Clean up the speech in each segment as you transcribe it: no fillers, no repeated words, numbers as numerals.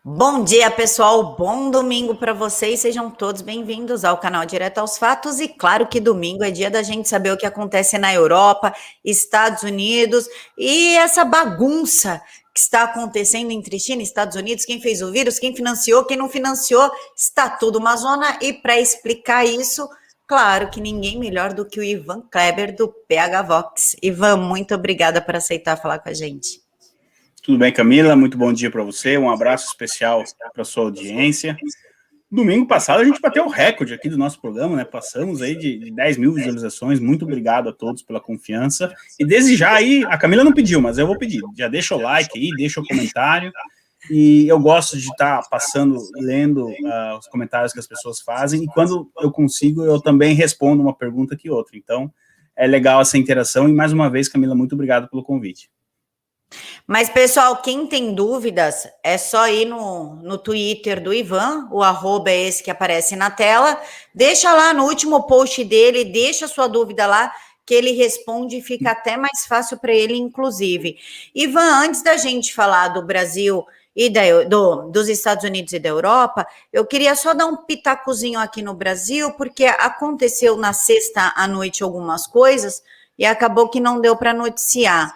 Bom dia, pessoal. Bom domingo para vocês. Sejam todos bem-vindos ao canal Direto aos Fatos. E claro que domingo é dia da gente saber o que acontece na Europa, Estados Unidos e essa bagunça que está acontecendo entre China e Estados Unidos. Quem fez o vírus, quem financiou, quem não financiou, está tudo uma zona. E para explicar isso, claro que ninguém melhor do que o Ivan Kleber do PH Vox. Ivan, muito obrigada por aceitar falar com a gente. Tudo bem, Camila? Muito bom dia para você. Um abraço especial para a sua audiência. Domingo passado a gente bateu o recorde aqui do nosso programa, né? Passamos aí de 10 mil visualizações. Muito obrigado a todos pela confiança. E desde já aí, a Camila não pediu, mas eu vou pedir. Já deixa o like aí, deixa o comentário. E eu gosto de estar passando, lendo os comentários que as pessoas fazem. E quando eu consigo, eu também respondo uma pergunta que outra. Então, é legal essa interação. E mais uma vez, Camila, muito obrigado pelo convite. Mas, pessoal, quem tem dúvidas, é só ir no Twitter do Ivan, o arroba é esse que aparece na tela, deixa lá no último post dele, deixa sua dúvida lá, que ele responde e fica até mais fácil para ele, inclusive. Ivan, antes da gente falar do Brasil e dos Estados Unidos e da Europa, eu queria só dar um pitacozinho aqui no Brasil, porque aconteceu na sexta à noite algumas coisas e acabou que não deu para noticiar.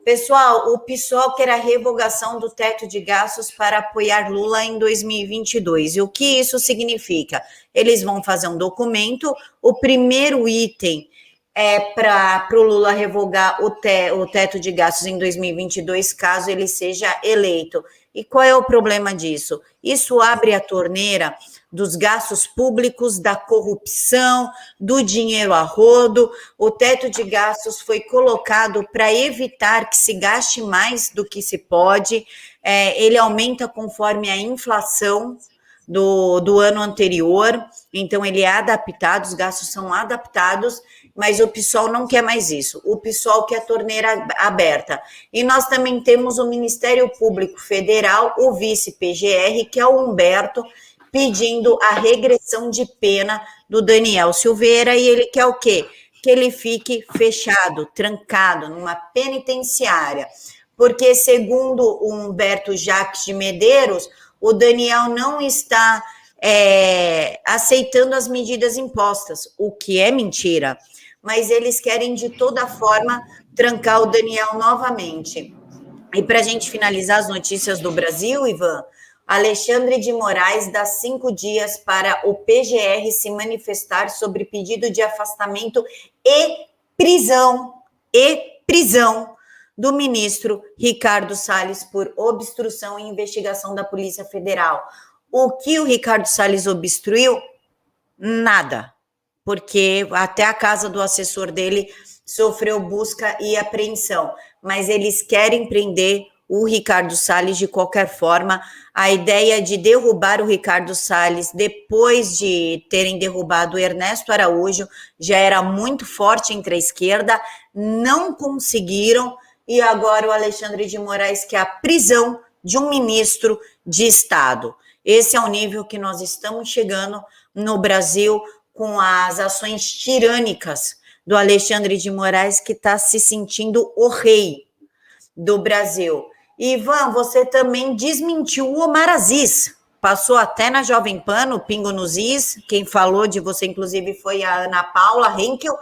Pessoal, o PSOL quer a revogação do teto de gastos para apoiar Lula em 2022. E o que isso significa? Eles vão fazer um documento, o primeiro item é para o Lula revogar o teto de gastos em 2022, caso ele seja eleito. E qual é o problema disso? Isso abre a torneira dos gastos públicos, da corrupção, do dinheiro a rodo. O teto de gastos foi colocado para evitar que se gaste mais do que se pode. Ele aumenta conforme a inflação do ano anterior, então ele é adaptado, os gastos são adaptados, mas o PSOL não quer mais isso, o PSOL quer a torneira aberta. E nós também temos o Ministério Público Federal, o vice-PGR, que é o Humberto, pedindo a regressão de pena do Daniel Silveira, e ele quer o quê? Que ele fique fechado, trancado, numa penitenciária, porque segundo o Humberto Jacques de Medeiros, o Daniel não está aceitando as medidas impostas, o que é mentira, mas eles querem de toda forma trancar o Daniel novamente. E para a gente finalizar as notícias do Brasil, Ivan, Alexandre de Moraes dá 5 dias para o PGR se manifestar sobre pedido de afastamento e prisão do ministro Ricardo Salles por obstrução e investigação da Polícia Federal. O que o Ricardo Salles obstruiu? Nada, porque até a casa do assessor dele sofreu busca e apreensão, mas eles querem prender o Ricardo Salles de qualquer forma. A ideia de derrubar o Ricardo Salles depois de terem derrubado o Ernesto Araújo já era muito forte entre a esquerda, não conseguiram, e agora o Alexandre de Moraes quer a prisão de um ministro de Estado. Esse é o nível que nós estamos chegando no Brasil com as ações tirânicas do Alexandre de Moraes, que está se sentindo o rei do Brasil. Ivan, você também desmentiu o Omar Aziz, passou até na Jovem Pan, no Pingo nos Is, quem falou de você, inclusive, foi a Ana Paula Henkel,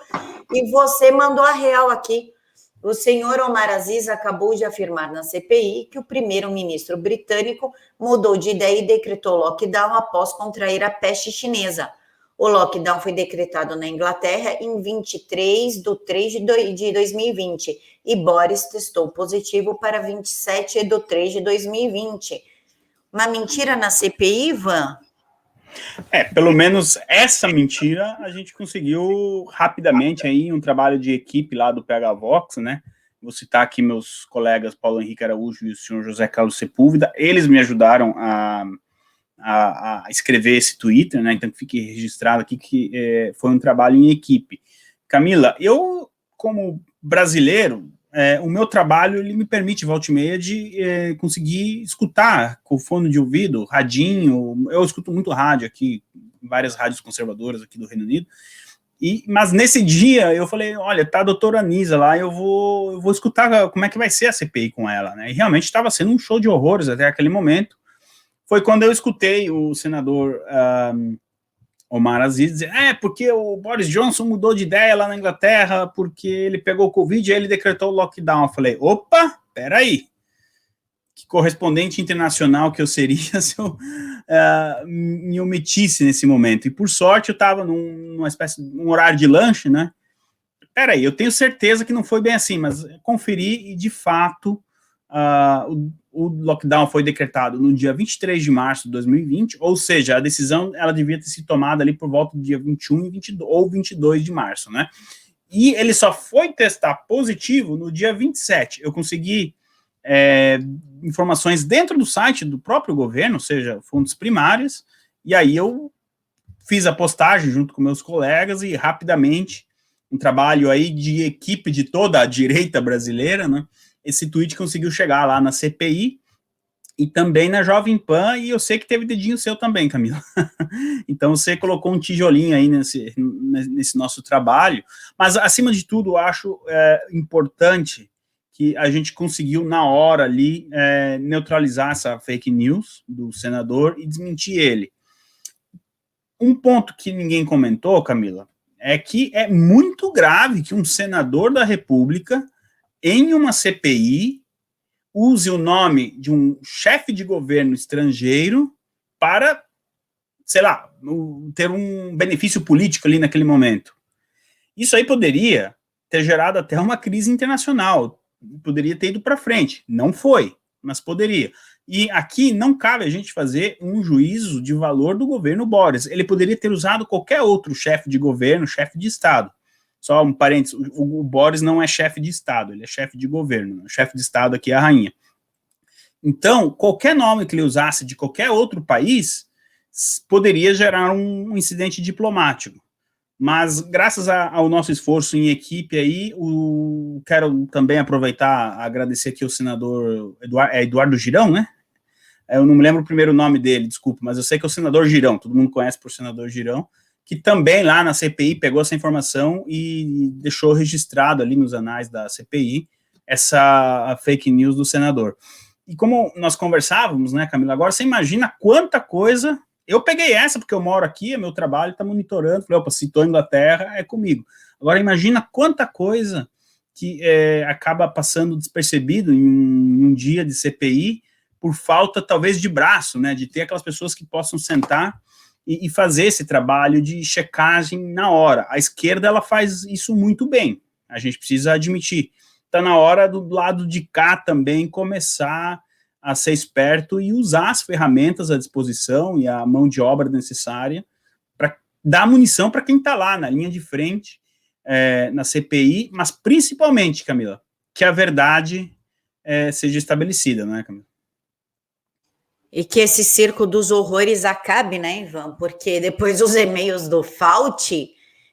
e você mandou a real aqui. O senhor Omar Aziz acabou de afirmar na CPI que o primeiro-ministro britânico mudou de ideia e decretou lockdown após contrair a peste chinesa. O lockdown foi decretado na Inglaterra em 23 de 3 de 2020 e Boris testou positivo para 27 de 3 de 2020. Uma mentira na CPI, Ivan? Pelo menos essa mentira a gente conseguiu rapidamente aí, um trabalho de equipe lá do PH Vox, né? Vou citar aqui meus colegas Paulo Henrique Araújo e o senhor José Carlos Sepúlveda, eles me ajudaram a escrever esse Twitter, né? Então fique registrado aqui que foi um trabalho em equipe. Camila, eu, como brasileiro, o meu trabalho ele me permite, volta e meia, de conseguir escutar com fone de ouvido, radinho. Eu escuto muito rádio aqui, várias rádios conservadoras aqui do Reino Unido. Mas nesse dia eu falei, olha, tá a doutora Anisa lá, eu vou escutar como é que vai ser a CPI com ela, né? E realmente estava sendo um show de horrores até aquele momento. foi quando eu escutei o senador Omar Aziz dizer, porque o Boris Johnson mudou de ideia lá na Inglaterra, porque ele pegou o Covid e ele decretou o lockdown. Eu falei, opa, peraí, que correspondente internacional que eu seria se eu me omitisse nesse momento. E por sorte eu estava numa espécie de um horário de lanche, né? Peraí, eu tenho certeza que não foi bem assim, mas conferi e de fato o lockdown foi decretado no dia 23 de março de 2020, ou seja, a decisão ela devia ter sido tomada ali por volta do dia 21 e 22, ou 22 de março, né? E ele só foi testar positivo no dia 27. Eu consegui informações dentro do site do próprio governo, ou seja, fontes primárias, e aí eu fiz a postagem junto com meus colegas e rapidamente, um trabalho aí de equipe de toda a direita brasileira, né? Esse tweet conseguiu chegar lá na CPI e também na Jovem Pan, e eu sei que teve dedinho seu também, Camila. Então você colocou um tijolinho aí nesse nosso trabalho, mas acima de tudo, eu acho importante que a gente conseguiu na hora ali neutralizar essa fake news do senador e desmentir ele. Um ponto que ninguém comentou, Camila, é que é muito grave que um senador da República, em uma CPI, use o nome de um chefe de governo estrangeiro para, sei lá, ter um benefício político ali naquele momento. Isso aí poderia ter gerado até uma crise internacional, poderia ter ido para frente. Não foi, mas poderia. E aqui não cabe a gente fazer um juízo de valor do governo Boris. Ele poderia ter usado qualquer outro chefe de governo, chefe de Estado. Só um parênteses, o Boris não é chefe de Estado, ele é chefe de governo. O chefe de Estado aqui é a rainha. Então, qualquer nome que ele usasse de qualquer outro país poderia gerar um incidente diplomático. Mas, graças ao nosso esforço em equipe aí, quero também aproveitar, agradecer aqui o senador Eduardo Girão, né? Eu não me lembro o primeiro nome dele, desculpa, mas eu sei que é o senador Girão, todo mundo conhece por senador Girão, que também lá na CPI pegou essa informação e deixou registrado ali nos anais da CPI essa fake news do senador. E como nós conversávamos, né, Camila, agora você imagina quanta coisa. Eu peguei essa porque eu moro aqui, é meu trabalho, está monitorando, falei, opa, citou Inglaterra, é comigo. Agora imagina quanta coisa que acaba passando despercebido em um dia de CPI por falta, talvez, de braço, né, de ter aquelas pessoas que possam sentar e fazer esse trabalho de checagem na hora. A esquerda, ela faz isso muito bem, a gente precisa admitir. Está na hora do lado de cá também começar a ser esperto e usar as ferramentas à disposição e a mão de obra necessária para dar munição para quem está lá na linha de frente, na CPI, mas principalmente, Camila, que a verdade seja estabelecida, não é, Camila? E que esse circo dos horrores acabe, né, Ivan? Porque depois dos e-mails do Fauci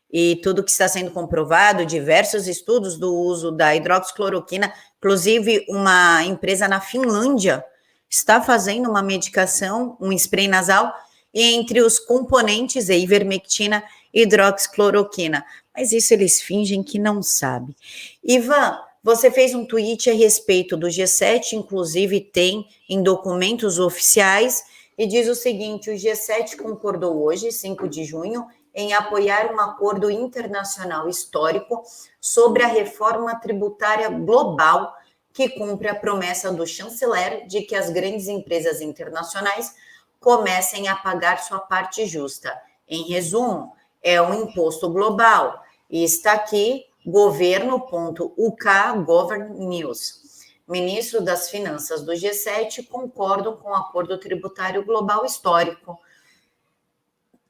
e tudo que está sendo comprovado, diversos estudos do uso da hidroxicloroquina, inclusive uma empresa na Finlândia está fazendo uma medicação, um spray nasal, e entre os componentes é ivermectina e hidroxicloroquina. Mas isso eles fingem que não sabem. Ivan, você fez um tweet a respeito do G7, inclusive tem em documentos oficiais, e diz o seguinte: o G7 concordou hoje, 5 de junho, em apoiar um acordo internacional histórico sobre a reforma tributária global, que cumpre a promessa do chanceler de que as grandes empresas internacionais comecem a pagar sua parte justa. Em resumo, é um imposto global. E está aqui, governo.uk Govern News. Ministro das Finanças do G7 concordam com o acordo tributário global histórico.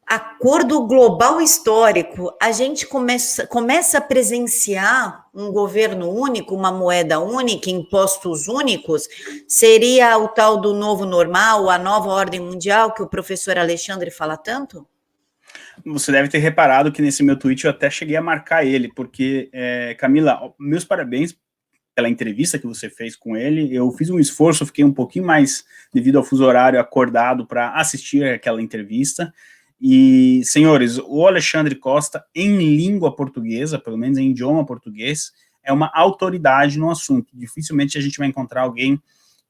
Acordo global histórico, a gente começa a presenciar um governo único, uma moeda única, impostos únicos. Seria o tal do novo normal, a nova ordem mundial que o professor Alexandre fala tanto? Você deve ter reparado que nesse meu tweet eu até cheguei a marcar ele, porque, Camila, meus parabéns pela entrevista que você fez com ele. Eu fiz um esforço, fiquei um pouquinho mais, devido ao fuso horário, acordado para assistir aquela entrevista. E, senhores, o Alexandre Costa, em língua portuguesa, pelo menos em idioma português, é uma autoridade no assunto. Dificilmente a gente vai encontrar alguém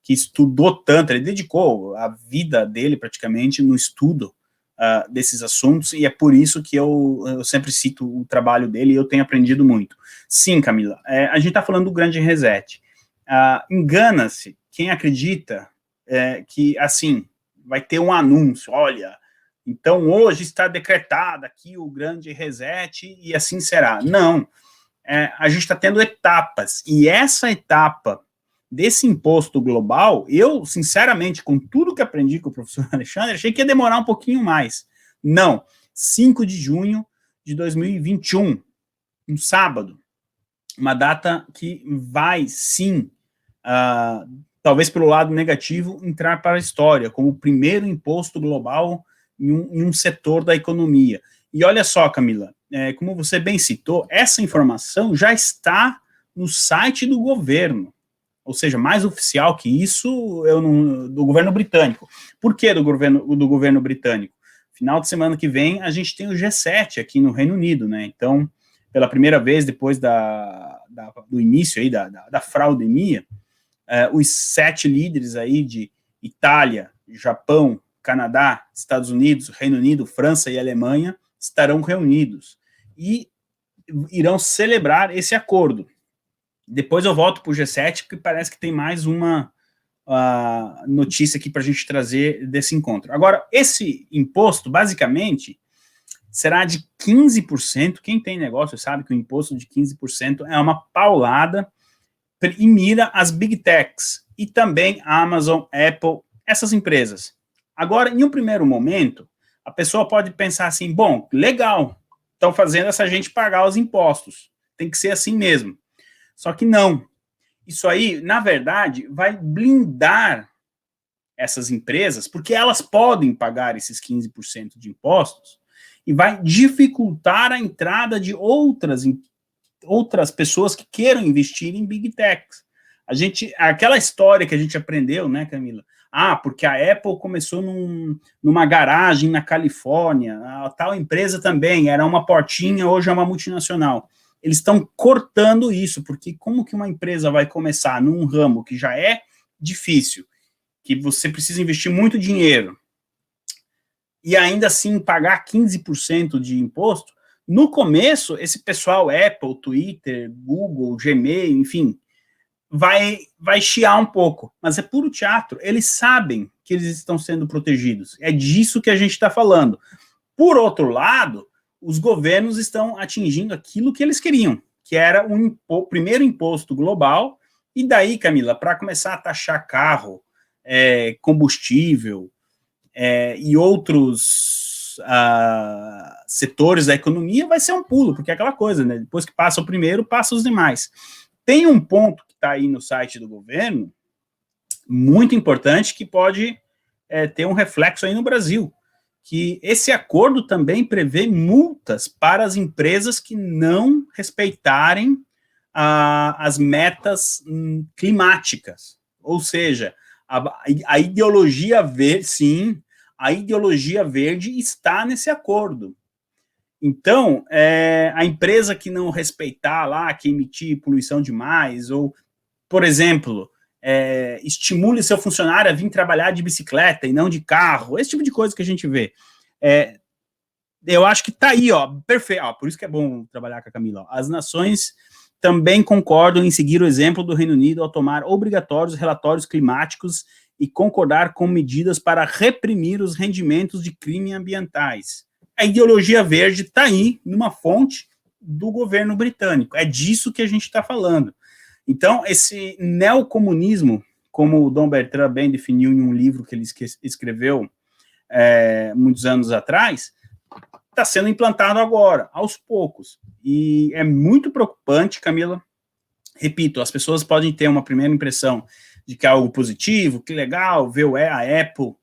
que estudou tanto, ele dedicou a vida dele praticamente no estudo desses assuntos, e é por isso que eu sempre cito o trabalho dele e eu tenho aprendido muito. Sim, Camila, a gente está falando do grande reset. Engana-se quem acredita que, assim, vai ter um anúncio, olha, então hoje está decretado aqui o grande reset e assim será. Não, a gente está tendo etapas, e essa etapa desse imposto global, eu, sinceramente, com tudo que aprendi com o professor Alexandre, achei que ia demorar um pouquinho mais. Não, 5 de junho de 2021, um sábado, uma data que vai, sim, talvez pelo lado negativo, entrar para a história, como o primeiro imposto global em um setor da economia. E olha só, Camila, como você bem citou, essa informação já está no site do governo, ou seja, mais oficial que isso, do governo britânico. Por que do governo britânico? Final de semana que vem, a gente tem o G7 aqui no Reino Unido, né? Então, pela primeira vez, depois do início aí da fraudemia, os 7 líderes aí de Itália, Japão, Canadá, Estados Unidos, Reino Unido, França e Alemanha estarão reunidos e irão celebrar esse acordo. Depois eu volto para o G7, porque parece que tem mais uma notícia aqui para a gente trazer desse encontro. Agora, esse imposto, basicamente, será de 15%. Quem tem negócio sabe que o imposto de 15% é uma paulada e mira as Big Techs e também a Amazon, Apple, essas empresas. Agora, em um primeiro momento, a pessoa pode pensar assim, bom, legal, estão fazendo essa gente pagar os impostos, tem que ser assim mesmo. Só que não. Isso aí, na verdade, vai blindar essas empresas, porque elas podem pagar esses 15% de impostos, e vai dificultar a entrada de outras pessoas que queiram investir em Big Techs. Aquela história que a gente aprendeu, né, Camila? Porque a Apple começou numa garagem na Califórnia, a tal empresa também, era uma portinha, hoje é uma multinacional. Eles estão cortando isso, porque como que uma empresa vai começar num ramo que já é difícil, que você precisa investir muito dinheiro, e ainda assim pagar 15% de imposto? No começo, esse pessoal, Apple, Twitter, Google, Gmail, enfim, vai chiar um pouco, mas é puro teatro. Eles sabem que eles estão sendo protegidos. É disso que a gente está falando. Por outro lado, os governos estão atingindo aquilo que eles queriam, que era o primeiro imposto global, e daí, Camila, para começar a taxar carro, combustível e outros setores da economia, vai ser um pulo, porque é aquela coisa, né? Depois que passa o primeiro, passa os demais. Tem um ponto que está aí no site do governo, muito importante, que pode ter um reflexo aí no Brasil, que esse acordo também prevê multas para as empresas que não respeitarem as metas climáticas. Ou seja, a ideologia verde, sim, a ideologia verde está nesse acordo. Então, a empresa que não respeitar lá, que emitir poluição demais, ou, por exemplo, estimule seu funcionário a vir trabalhar de bicicleta e não de carro, esse tipo de coisa que a gente vê. Eu acho que tá aí, perfeito. Por isso que é bom trabalhar com a Camila. As nações também concordam em seguir o exemplo do Reino Unido ao tomar obrigatórios relatórios climáticos e concordar com medidas para reprimir os rendimentos de crime ambientais. A ideologia verde está aí numa fonte do governo britânico. É disso que a gente está falando. Então, esse neocomunismo, como o Dom Bertrand bem definiu em um livro que ele escreveu muitos anos atrás, está sendo implantado agora, aos poucos. E é muito preocupante, Camila. Repito, as pessoas podem ter uma primeira impressão de que é algo positivo, que legal, ver a Apple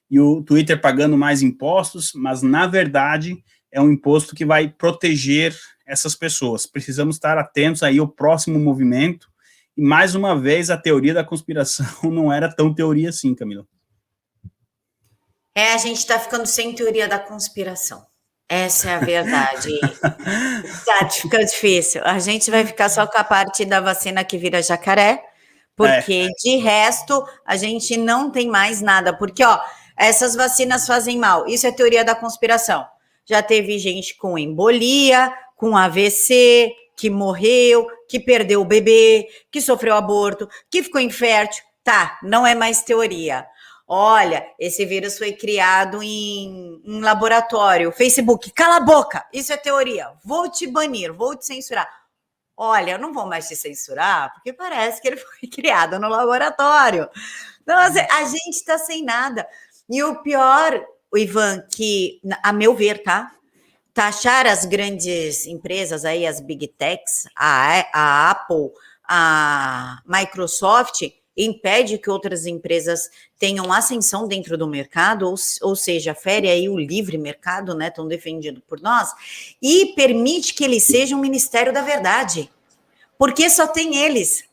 e o Twitter pagando mais impostos, mas, na verdade, é um imposto que vai proteger essas pessoas. Precisamos estar atentos aí ao próximo movimento. E, mais uma vez, a teoria da conspiração não era tão teoria assim, Camila. A gente está ficando sem teoria da conspiração. Essa é a verdade. Tá ficando difícil. A gente vai ficar só com a parte da vacina que vira jacaré, Porque de resto a gente não tem mais nada. Porque, ó, essas vacinas fazem mal. Isso é teoria da conspiração. Já teve gente com embolia, com AVC, que morreu, que perdeu o bebê, que sofreu aborto, que ficou infértil. Tá, não é mais teoria. Olha, esse vírus foi criado em laboratório. Facebook, cala a boca, isso é teoria. Vou te banir, vou te censurar. Olha, eu não vou mais te censurar, porque parece que ele foi criado no laboratório. Então, assim, a gente está sem nada. E o pior, Ivan, que, a meu ver, tá? Taxar as grandes empresas aí, as Big Techs, a Apple, a Microsoft, impede que outras empresas tenham ascensão dentro do mercado, ou seja, fere aí o livre mercado, né, tão defendido por nós, e permite que eles sejam o Ministério da Verdade, porque só tem eles.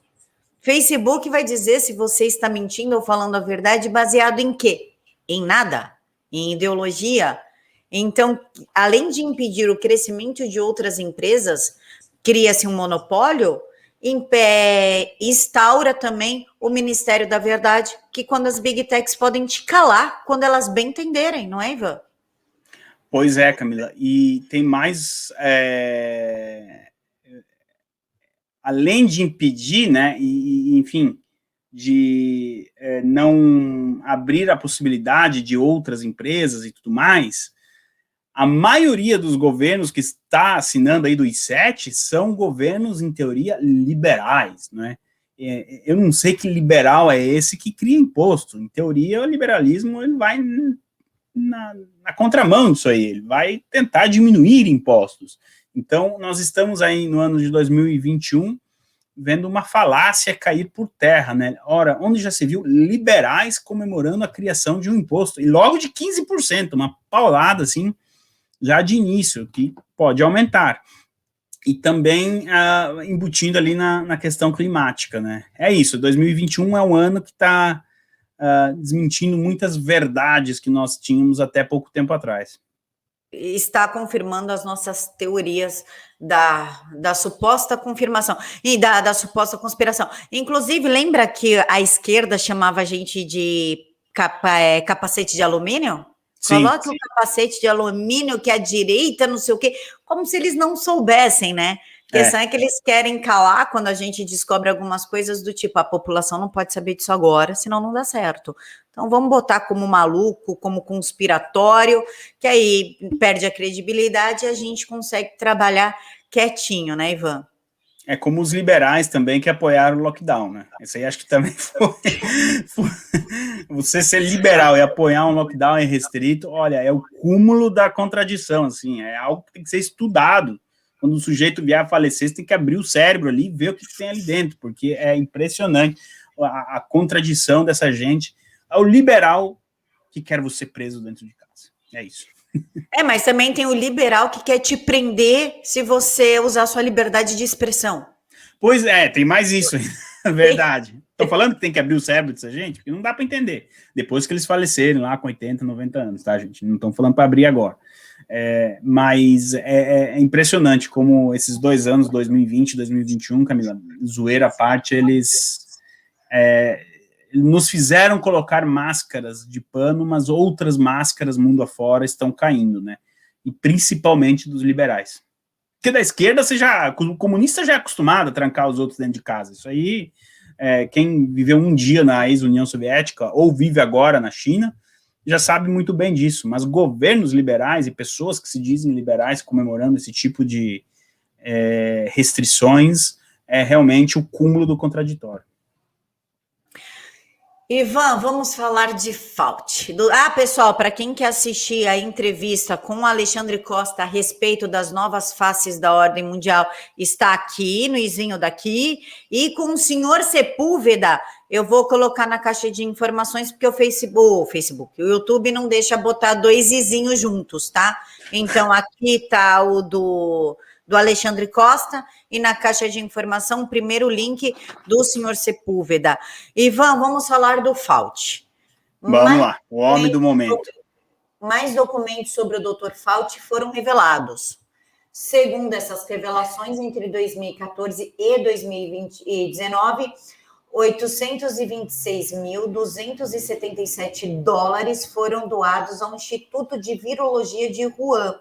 Facebook vai dizer se você está mentindo ou falando a verdade baseado em quê? Em nada, em ideologia. Então, além de impedir o crescimento de outras empresas, cria-se um monopólio, instaura também o Ministério da Verdade, que quando as Big Techs podem te calar, quando elas bem entenderem, não é, Ivan? Pois é, Camila, e tem mais... além de impedir, né, e enfim, de não abrir a possibilidade de outras empresas e tudo mais, a maioria dos governos que está assinando aí do I7 são governos, em teoria, liberais, né? Eu não sei que liberal é esse que cria imposto. Em teoria, o liberalismo ele vai na contramão disso aí, ele vai tentar diminuir impostos. Então, nós estamos aí no ano de 2021 vendo uma falácia cair por terra, né? Ora, onde já se viu liberais comemorando a criação de um imposto, e logo de 15%, uma paulada, assim, já de início, que pode aumentar. E também embutindo ali na questão climática, né? É isso, 2021 é um ano que está desmentindo muitas verdades que nós tínhamos até pouco tempo atrás. Está confirmando as nossas teorias da suposta confirmação e da suposta conspiração. Inclusive, lembra que a esquerda chamava a gente de capacete de alumínio? Sim, Coloque o capacete de alumínio que a direita, não sei o quê, como se eles não soubessem, né? A questão é que eles querem calar quando a gente descobre algumas coisas do tipo, a população não pode saber disso agora, senão não dá certo. Então vamos botar como maluco, como conspiratório, que aí perde a credibilidade e a gente consegue trabalhar quietinho, né, Ivan? É como os liberais também que apoiaram o lockdown, né? Isso aí acho que também foi você ser liberal e apoiar um lockdown irrestrito, olha, é o cúmulo da contradição, assim, é algo que tem que ser estudado. Quando o sujeito vier a falecer, você tem que abrir o cérebro ali e ver o que tem ali dentro, porque é impressionante a contradição dessa gente. É o liberal que quer você preso dentro de casa. É isso. Mas também tem o liberal que quer te prender se você usar sua liberdade de expressão. Pois é, tem mais isso aí, é verdade. Estou falando que tem que abrir o cérebro dessa gente, porque não dá para entender. Depois que eles falecerem lá com 80, 90 anos, tá, gente? Não estão falando para abrir agora. Mas é impressionante como esses 2 anos, 2020 e 2021, Camila, zoeira à parte, eles nos fizeram colocar máscaras de pano, mas outras máscaras mundo afora estão caindo, né? E principalmente dos liberais. Porque da esquerda, o comunista já é acostumado a trancar os outros dentro de casa. Isso aí, quem viveu um dia na ex-União Soviética ou vive agora na China, já sabe muito bem disso. Mas governos liberais e pessoas que se dizem liberais comemorando esse tipo de restrições é realmente o cúmulo do contraditório. Ivan, vamos falar de Fauci. Pessoal, para quem quer assistir a entrevista com o Alexandre Costa a respeito das novas faces da ordem mundial, está aqui, no izinho daqui, e com o senhor Sepúlveda, eu vou colocar na caixa de informações, porque o YouTube não deixa botar 2 izinhos juntos, tá? Então, aqui está o do Alexandre Costa, e na caixa de informação, o primeiro link do senhor Sepúlveda. Ivan, vamos falar do Fauci. Vamos lá, o homem do momento. Mais documentos sobre o Dr. Fauci foram revelados. Segundo essas revelações, entre 2014 e 2019, $826.277 foram doados ao Instituto de Virologia de Wuhan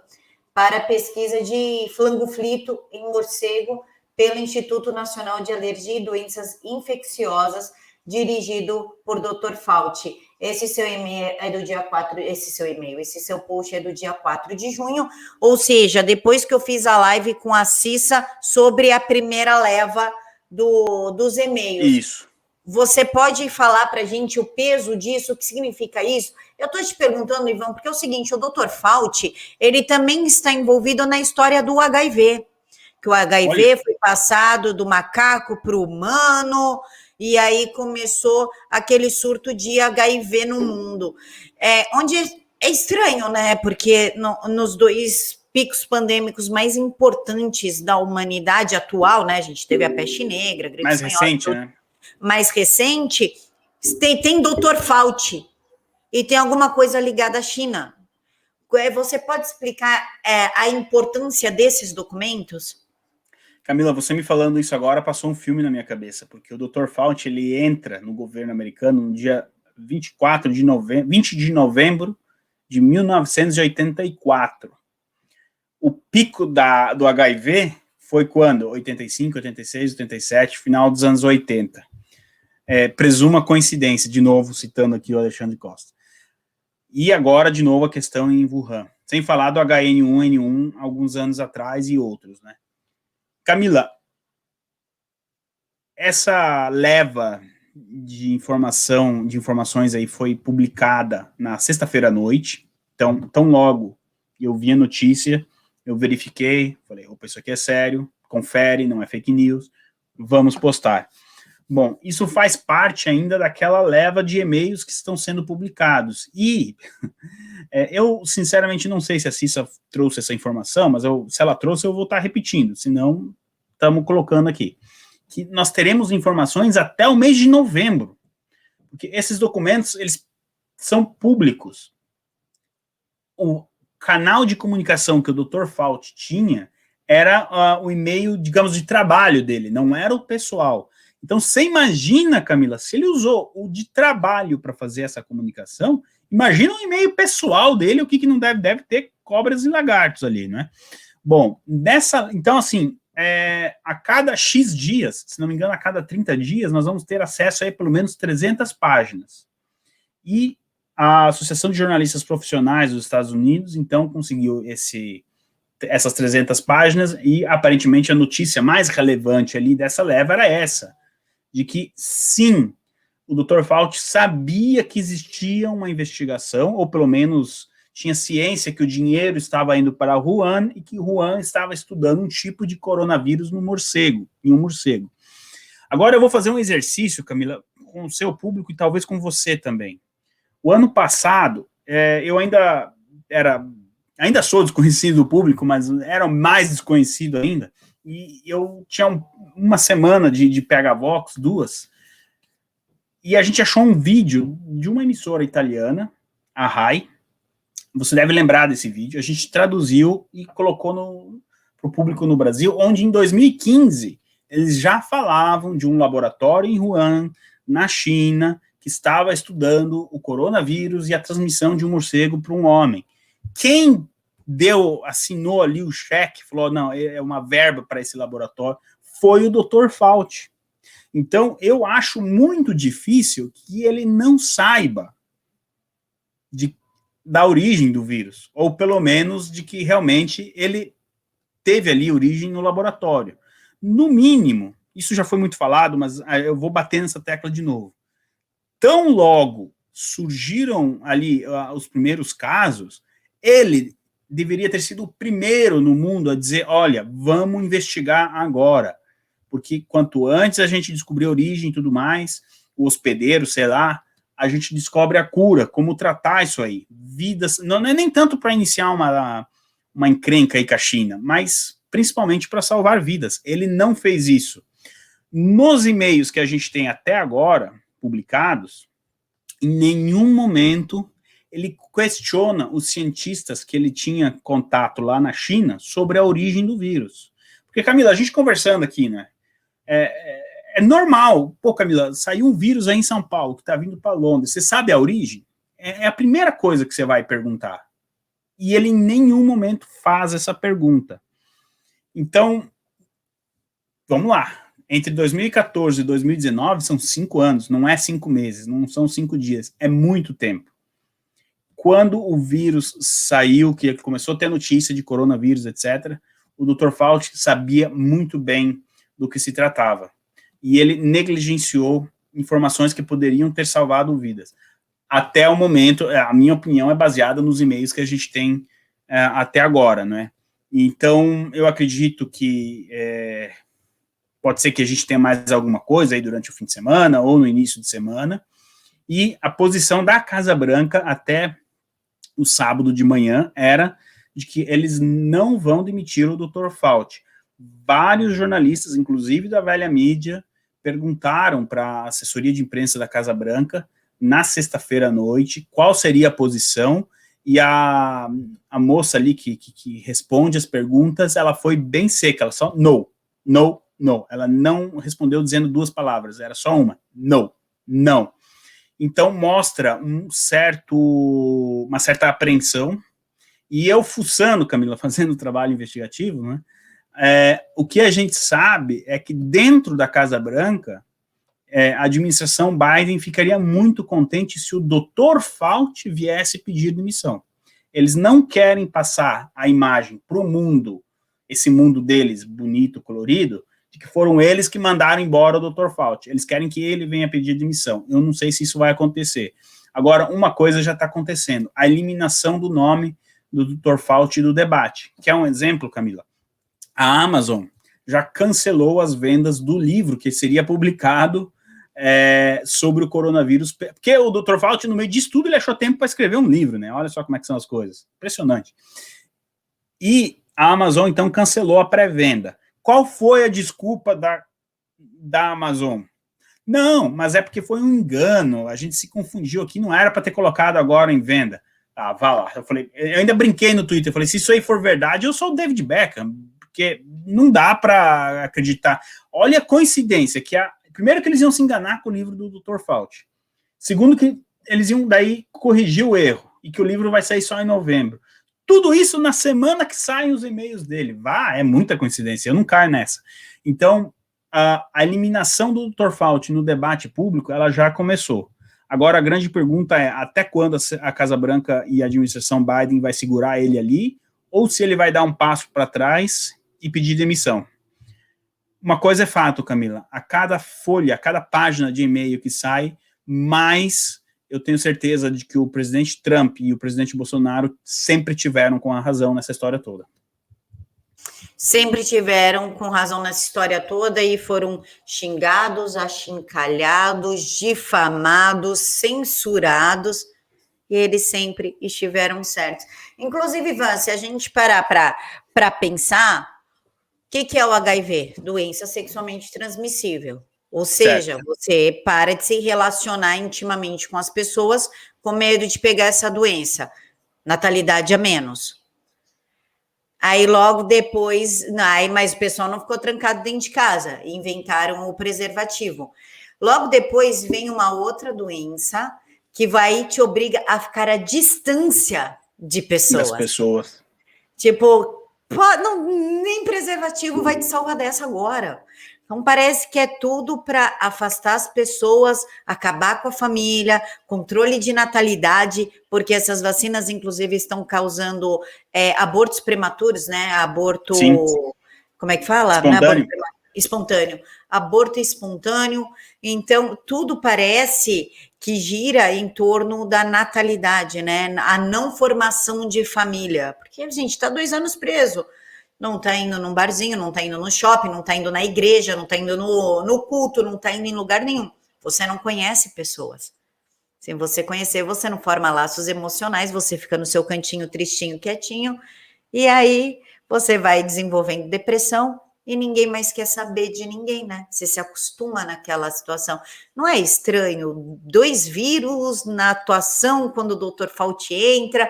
para pesquisa de flangoflito em morcego pelo Instituto Nacional de Alergia e Doenças Infecciosas, dirigido por Dr. Fauci. Esse seu e-mail é do dia 4, esse seu post é do dia 4 de junho, ou seja, depois que eu fiz a live com a Cissa sobre a primeira leva dos e-mails. Isso. Você pode falar para a gente o peso disso, o que significa isso? Eu estou te perguntando, Ivan, porque é o seguinte, o Dr. Fauci, ele também está envolvido na história do HIV, que o HIV foi passado do macaco para o humano, e aí começou aquele surto de HIV no mundo. Onde é estranho, né? Porque nos dois picos pandêmicos mais importantes da humanidade atual, né? A gente teve a peste negra, a gripe mais espanhola, recente, né? Mais recente, tem Dr. Fauci e tem alguma coisa ligada à China. Você pode explicar a importância desses documentos? Camila, você me falando isso agora passou um filme na minha cabeça, porque o Dr. Fauci, ele entra no governo americano no dia 20 de novembro de 1984. O pico do HIV foi quando? 85, 86, 87, final dos anos 80. Presuma coincidência, de novo, citando aqui o Alexandre Costa. E agora, de novo, a questão em Wuhan. Sem falar do HN1N1, alguns anos atrás, e outros, né? Camila, essa leva de informações aí foi publicada na sexta-feira à noite, então, tão logo eu vi a notícia, eu verifiquei, falei, opa, isso aqui é sério, confere, não é fake news, vamos postar. Bom, isso faz parte ainda daquela leva de e-mails que estão sendo publicados, e eu sinceramente não sei se a Cissa trouxe essa informação, mas se ela trouxe eu vou estar repetindo, senão estamos colocando aqui, que nós teremos informações até o mês de novembro, porque esses documentos, eles são públicos. O canal de comunicação que o Dr. Fauci tinha era o e-mail, digamos, de trabalho dele, não era o pessoal. Então, você imagina, Camila, se ele usou o de trabalho para fazer essa comunicação, imagina o e-mail pessoal dele, o que não deve ter cobras e lagartos ali, não é? Bom, então, assim, a cada X dias, se não me engano, a cada 30 dias, nós vamos ter acesso a pelo menos 300 páginas. E a Associação de Jornalistas Profissionais dos Estados Unidos, então, conseguiu essas 300 páginas, e aparentemente a notícia mais relevante ali dessa leva era essa, de que, sim, o Dr. Fauci sabia que existia uma investigação, ou pelo menos tinha ciência que o dinheiro estava indo para Wuhan, e que Wuhan estava estudando um tipo de coronavírus em um morcego. Agora eu vou fazer um exercício, Camila, com o seu público e talvez com você também. O ano passado, eu ainda sou desconhecido do público, mas era mais desconhecido ainda, e eu tinha uma semana de PH Vox, 2, e a gente achou um vídeo de uma emissora italiana, a RAI. Você deve lembrar desse vídeo, a gente traduziu e colocou para o público no Brasil, onde em 2015 eles já falavam de um laboratório em Wuhan, na China, que estava estudando o coronavírus e a transmissão de um morcego para um homem. Quem assinou ali o cheque, falou, não, é uma verba para esse laboratório, foi o Dr. Fauci. Então, eu acho muito difícil que ele não saiba da origem do vírus, ou pelo menos de que realmente ele teve ali origem no laboratório. No mínimo, isso já foi muito falado, mas eu vou bater nessa tecla de novo. Tão logo surgiram ali os primeiros casos, ele deveria ter sido o primeiro no mundo a dizer, olha, vamos investigar agora, porque quanto antes a gente descobrir a origem e tudo mais, o hospedeiro, sei lá, a gente descobre a cura, como tratar isso aí. Vidas, não é nem tanto para iniciar uma encrenca aí com a China, mas principalmente para salvar vidas. Ele não fez isso. Nos e-mails que a gente tem até agora, publicados, em nenhum momento ele questiona os cientistas que ele tinha contato lá na China sobre a origem do vírus. Porque, Camila, a gente conversando aqui, né, é normal. Pô, Camila, saiu um vírus aí em São Paulo que está vindo para Londres. Você sabe a origem? É a primeira coisa que você vai perguntar. E ele em nenhum momento faz essa pergunta. Então, vamos lá. Entre 2014 e 2019 são 5 anos, não é 5 meses, não são 5 dias, é muito tempo. Quando o vírus saiu, que começou a ter notícia de coronavírus, etc., o Dr. Fauci sabia muito bem do que se tratava. E ele negligenciou informações que poderiam ter salvado vidas. Até o momento, a minha opinião é baseada nos e-mails que a gente tem até agora, né? Então, eu acredito que pode ser que a gente tenha mais alguma coisa aí durante o fim de semana ou no início de semana, e a posição da Casa Branca até o sábado de manhã era de que eles não vão demitir o Dr. Fauci. Vários jornalistas, inclusive da velha mídia, perguntaram para a assessoria de imprensa da Casa Branca na sexta-feira à noite qual seria a posição, e a moça ali que responde as perguntas, ela foi bem seca, ela só no. Ela não respondeu dizendo 2 palavras, era só uma, não. Então mostra uma certa apreensão, e eu fuçando, Camila, fazendo trabalho investigativo, né, o que a gente sabe é que dentro da Casa Branca, a administração Biden ficaria muito contente se o Dr. Fauci viesse pedir demissão. Eles não querem passar a imagem para o mundo, esse mundo deles, bonito, colorido, de que foram eles que mandaram embora o Dr. Fauci. Eles querem que ele venha pedir demissão. Eu não sei se isso vai acontecer. Agora, uma coisa já está acontecendo, a eliminação do nome do Dr. Fauci do debate. Quer um exemplo, Camila? A Amazon já cancelou as vendas do livro que seria publicado sobre o coronavírus, porque o Dr. Fauci, no meio disso tudo, ele achou tempo para escrever um livro, né? Olha só como é que são as coisas. Impressionante. E a Amazon, então, cancelou a pré-venda. Qual foi a desculpa da Amazon? Não, mas é porque foi um engano, a gente se confundiu aqui, não era para ter colocado agora em venda. Ah, vá lá. Eu ainda brinquei no Twitter, eu falei, se isso aí for verdade, eu sou o David Beckham, porque não dá para acreditar. Olha a coincidência, primeiro que eles iam se enganar com o livro do Dr. Fauci. Segundo que eles iam daí corrigir o erro, e que o livro vai sair só em novembro. Tudo isso na semana que saem os e-mails dele. É muita coincidência, eu não caio nessa. Então, a eliminação do Dr. Fauci no debate público, ela já começou. Agora, a grande pergunta é, até quando a Casa Branca e a administração Biden vai segurar ele ali, ou se ele vai dar um passo para trás e pedir demissão. Uma coisa é fato, Camila, a cada folha, a cada página de e-mail que sai, mais eu tenho certeza de que o presidente Trump e o presidente Bolsonaro sempre tiveram com a razão nessa história toda. Sempre tiveram com razão nessa história toda e foram xingados, achincalhados, difamados, censurados, e eles sempre estiveram certos. Inclusive, Ivan, se a gente parar para pensar, o que é o HIV? Doença sexualmente transmissível. Ou seja, certo, você para de se relacionar intimamente com as pessoas com medo de pegar essa doença. Natalidade a menos. Aí logo depois, mas o pessoal não ficou trancado dentro de casa, inventaram o preservativo. Logo depois vem uma outra doença que te obriga a ficar à distância de pessoas. Das pessoas. Tipo, nem preservativo vai te salvar dessa agora. Então, parece que é tudo para afastar as pessoas, acabar com a família, controle de natalidade, porque essas vacinas, inclusive, estão causando abortos prematuros, né? Aborto... Sim. Como é que fala? Espontâneo. Espontâneo. Aborto espontâneo. Então, tudo parece que gira em torno da natalidade, né? A não formação de família. Porque a gente está 2 anos preso. Não está indo num barzinho, não está indo no shopping, não está indo na igreja, não está indo no culto, não está indo em lugar nenhum. Você não conhece pessoas. Se você conhecer, você não forma laços emocionais, você fica no seu cantinho tristinho, quietinho, e aí você vai desenvolvendo depressão e ninguém mais quer saber de ninguém, né? Você se acostuma naquela situação. Não é estranho? 2 vírus na atuação quando o Dr. Fauci entra,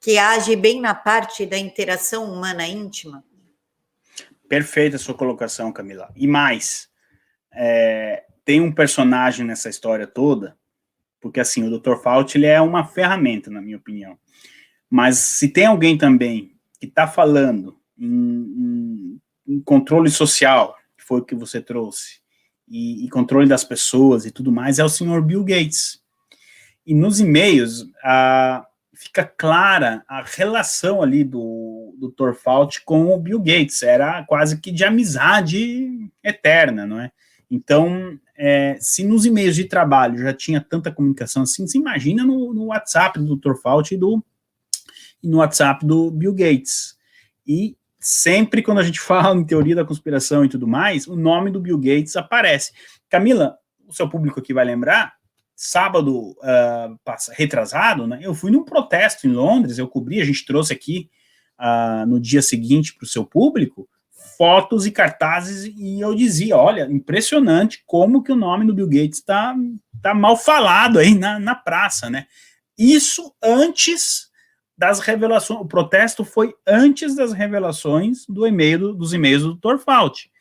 que age bem na parte da interação humana íntima. Perfeita a sua colocação, Camila. E mais, tem um personagem nessa história toda, porque assim, o Dr. Fauci, ele é uma ferramenta, na minha opinião. Mas se tem alguém também que está falando em controle social, que foi o que você trouxe, e controle das pessoas e tudo mais, é o senhor Bill Gates. E nos e-mails fica clara a relação ali do Dr. Fauci com o Bill Gates, era quase que de amizade eterna, não é? Então, se nos e-mails de trabalho já tinha tanta comunicação assim, você imagina no WhatsApp do Dr. Fauci e no WhatsApp do Bill Gates. E sempre quando a gente fala em teoria da conspiração e tudo mais, o nome do Bill Gates aparece. Camila, o seu público aqui vai lembrar, sábado retrasado, né, eu fui num protesto em Londres, eu cobri, a gente trouxe aqui no dia seguinte para o seu público, fotos e cartazes, e eu dizia, olha, impressionante como que o nome do Bill Gates tá mal falado aí na praça, né? Isso antes das revelações, o protesto foi antes das revelações dos e-mails do Dr. Fauci.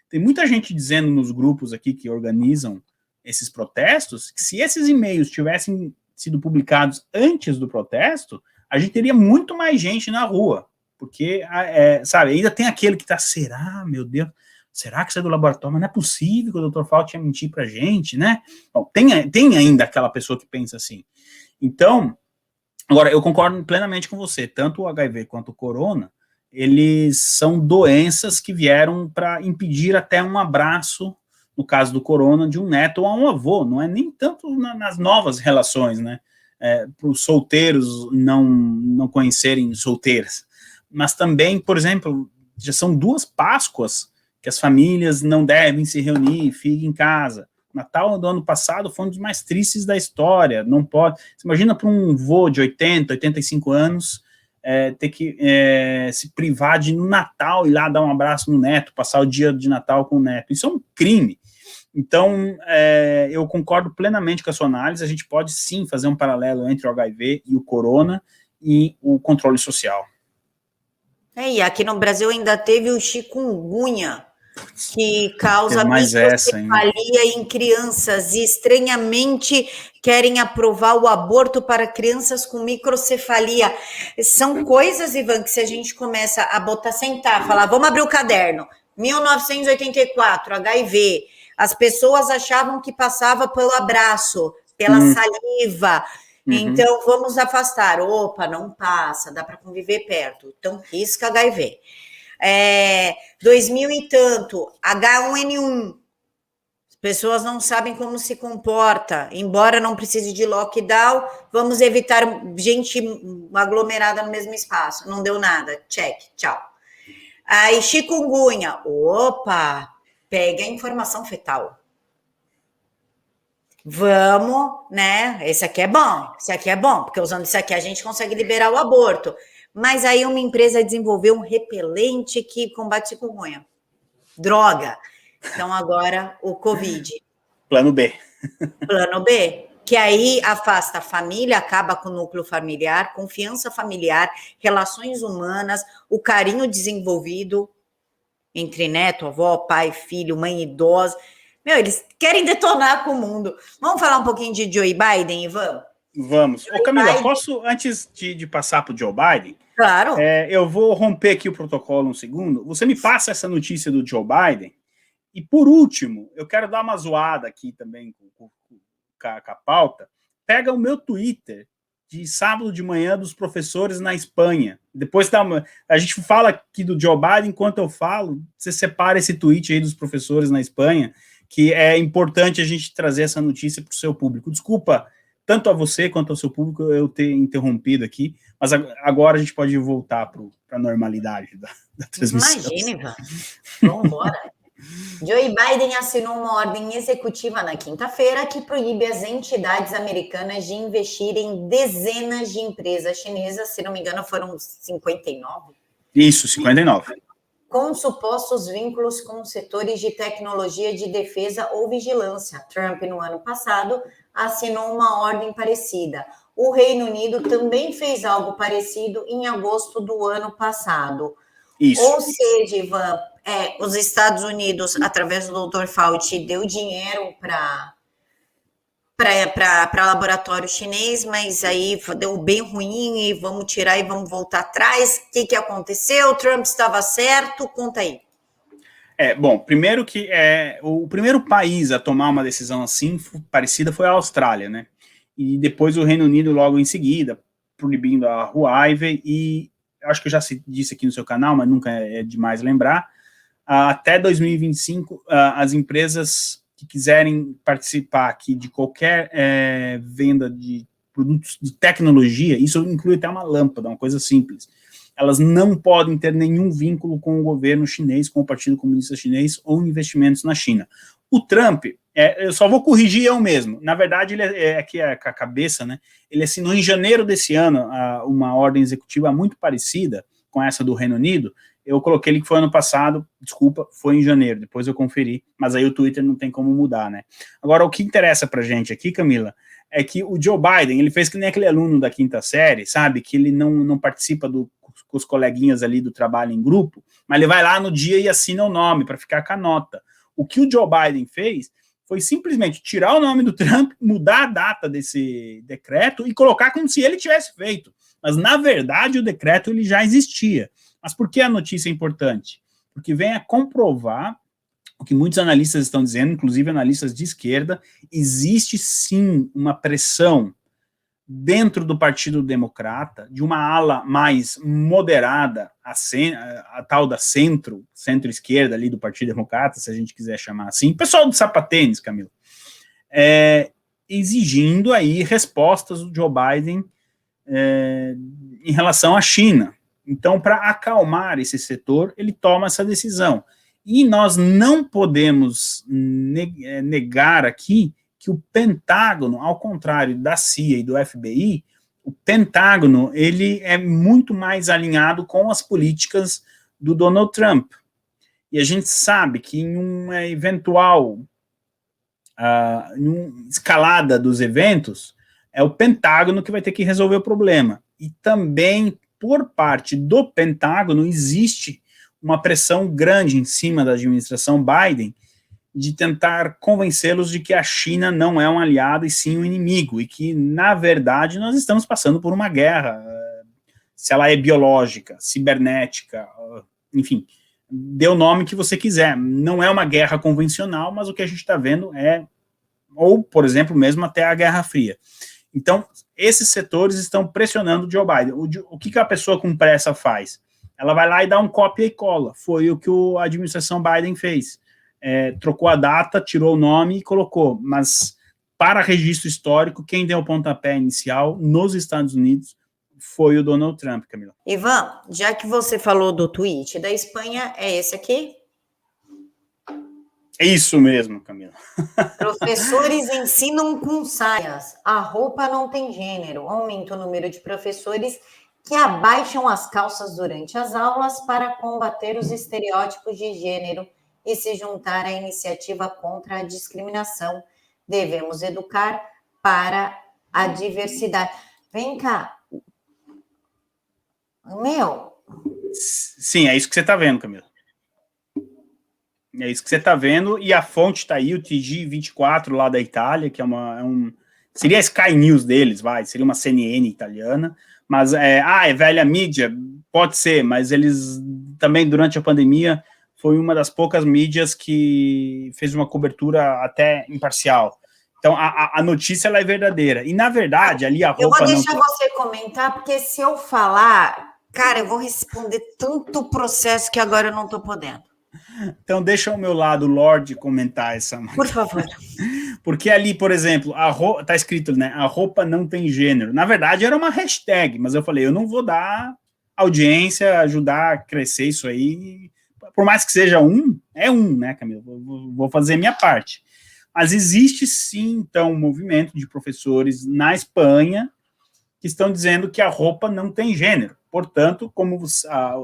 Tem muita gente dizendo nos grupos aqui que organizam esses protestos, que se esses e-mails tivessem sido publicados antes do protesto, a gente teria muito mais gente na rua, porque, sabe, ainda tem aquele que será, meu Deus, será que isso é do laboratório? Mas não é possível que o Dr. Fauci ia mentir pra gente, né? Bom, tem ainda aquela pessoa que pensa assim. Então, agora, eu concordo plenamente com você, tanto o HIV quanto o corona, eles são doenças que vieram para impedir até um abraço, no caso do corona, de um neto ou a um avô, não é nem tanto nas novas relações, né? Para os solteiros não conhecerem solteiras, mas também, por exemplo, já são 2 Páscoas que as famílias não devem se reunir, fiquem em casa. Natal do ano passado foi um dos mais tristes da história, não pode... Você imagina para um vô de 80, 85 anos ter que se privar de no Natal ir lá dar um abraço no neto, passar o dia de Natal com o neto. Isso é um crime. Então, eu concordo plenamente com a sua análise, a gente pode sim fazer um paralelo entre o HIV e o corona e o controle social. E aqui no Brasil ainda teve o chikungunya, que causa microcefalia em crianças, e estranhamente querem aprovar o aborto para crianças com microcefalia. São coisas, Ivan, que se a gente começa a sentar, falar, vamos abrir o caderno, 1984, HIV, as pessoas achavam que passava pelo abraço, pela saliva, então vamos afastar. Opa, não passa, dá para conviver perto, então risca HIV. 2000 e tanto, H1N1, as pessoas não sabem como se comporta, embora não precise de lockdown, vamos evitar gente aglomerada no mesmo espaço, não deu nada, check, tchau. Aí chikungunya, opa, pega a informação fetal. Vamos, né? Esse aqui é bom, porque usando isso aqui a gente consegue liberar o aborto. Mas aí uma empresa desenvolveu um repelente que combate chikungunya. Droga. Então agora o Covid. Plano B. Plano B, que aí afasta a família, acaba com o núcleo familiar, confiança familiar, relações humanas, o carinho desenvolvido entre neto, avó, pai, filho, mãe idosa. Eles querem detonar com o mundo. Vamos falar um pouquinho de Joe Biden, Ivan? Vamos. Ô, Camila, Biden. Posso, antes de passar para o Joe Biden? Claro. Eu vou romper aqui o protocolo um segundo. Você me passa essa notícia do Joe Biden. E, por último, eu quero dar uma zoada aqui também com a pauta. Pega o meu Twitter de sábado de manhã dos professores na Espanha. Depois a gente fala aqui do Joe Biden, enquanto eu falo, você separa esse tweet aí dos professores na Espanha, que é importante a gente trazer essa notícia para o seu público. Desculpa, tanto a você quanto ao seu público, eu ter interrompido aqui, mas agora a gente pode voltar para a normalidade da transmissão. Imagina, Ivan. Vamos embora. Joe Biden assinou uma ordem executiva na quinta-feira que proíbe as entidades americanas de investir em dezenas de empresas chinesas, se não me engano foram 59. Isso, 59. Com supostos vínculos com setores de tecnologia de defesa ou vigilância. Trump, no ano passado, assinou uma ordem parecida. O Reino Unido também fez algo parecido em agosto do ano passado. Isso. Ou seja, Ivan, Os Estados Unidos, através do Dr. Fauci, deu dinheiro para laboratório chinês, mas aí deu bem ruim e vamos tirar e vamos voltar atrás. O que aconteceu? O Trump estava certo? Conta aí. Bom, primeiro que o primeiro país a tomar uma decisão assim parecida foi a Austrália, né? E depois o Reino Unido logo em seguida, proibindo a Huawei, e acho que eu já disse aqui no seu canal, mas nunca é demais lembrar, até 2025, as empresas que quiserem participar aqui de qualquer venda de produtos de tecnologia, isso inclui até uma lâmpada, uma coisa simples, elas não podem ter nenhum vínculo com o governo chinês, com o Partido Comunista Chinês ou investimentos na China. O Trump, eu só vou corrigir eu mesmo, na verdade ele aqui com a cabeça, né, ele assinou em janeiro desse ano uma ordem executiva muito parecida com essa do Reino Unido. Eu coloquei ele que foi ano passado, desculpa, foi em janeiro, depois eu conferi, mas aí o Twitter não tem como mudar, né. Agora, o que interessa pra gente aqui, Camila, é que o Joe Biden, ele fez que nem aquele aluno da quinta série, sabe, que ele não participa com os coleguinhas ali do trabalho em grupo, mas ele vai lá no dia e assina o nome para ficar com a nota. O que o Joe Biden fez foi simplesmente tirar o nome do Trump, mudar a data desse decreto e colocar como se ele tivesse feito. Mas, na verdade, o decreto ele já existia. Mas por que a notícia é importante? Porque vem a comprovar o que muitos analistas estão dizendo, inclusive analistas de esquerda, existe sim uma pressão dentro do Partido Democrata, de uma ala mais moderada, a tal da centro-esquerda ali do Partido Democrata, se a gente quiser chamar assim, pessoal do sapatênis, Camilo, exigindo aí respostas do Joe Biden em relação à China. Então, para acalmar esse setor, ele toma essa decisão. E nós não podemos negar aqui que o Pentágono, ao contrário da CIA e do FBI, o Pentágono ele é muito mais alinhado com as políticas do Donald Trump. E a gente sabe que em uma eventual escalada dos eventos, é o Pentágono que vai ter que resolver o problema. E também, por parte do Pentágono, existe uma pressão grande em cima da administração Biden de tentar convencê-los de que a China não é um aliado e sim um inimigo, e que, na verdade, nós estamos passando por uma guerra, se ela é biológica, cibernética, enfim, dê o nome que você quiser. Não é uma guerra convencional, mas o que a gente está vendo ou, por exemplo, mesmo até a Guerra Fria. Então, esses setores estão pressionando o Joe Biden. O que a pessoa com pressa faz? Ela vai lá e dá um cópia e cola. Foi o que a administração Biden fez. Trocou a data, tirou o nome e colocou, mas para registro histórico, quem deu o pontapé inicial nos Estados Unidos foi o Donald Trump, Camila. Ivan, já que você falou do tweet da Espanha, é esse aqui? É isso mesmo, Camila. Professores ensinam com saias. A roupa não tem gênero. Aumenta o número de professores que abaixam as calças durante as aulas para combater os estereótipos de gênero e se juntar à iniciativa contra a discriminação. Devemos educar para a diversidade. Vem cá. Meu. Sim, é isso que você está vendo, Camila. É isso que você está vendo, e a fonte está aí, o TG24 lá da Itália, que seria a Sky News deles, seria uma CNN italiana, mas é velha mídia, pode ser, mas eles também, durante a pandemia, foi uma das poucas mídias que fez uma cobertura até imparcial. Então, a notícia ela é verdadeira. E, na verdade, ali a roupa... Eu vou deixar você comentar, porque se eu falar, cara, eu vou responder tanto processo que agora eu não estou podendo. Então, deixa ao meu lado, Lorde, comentar essa... Por favor. Porque ali, por exemplo, tá escrito, né? A roupa não tem gênero. Na verdade, era uma hashtag, mas eu falei, eu não vou dar audiência, ajudar a crescer isso aí... Por mais que seja né, Camila? Vou fazer minha parte. Mas existe sim, então, um movimento de professores na Espanha que estão dizendo que a roupa não tem gênero. Portanto, como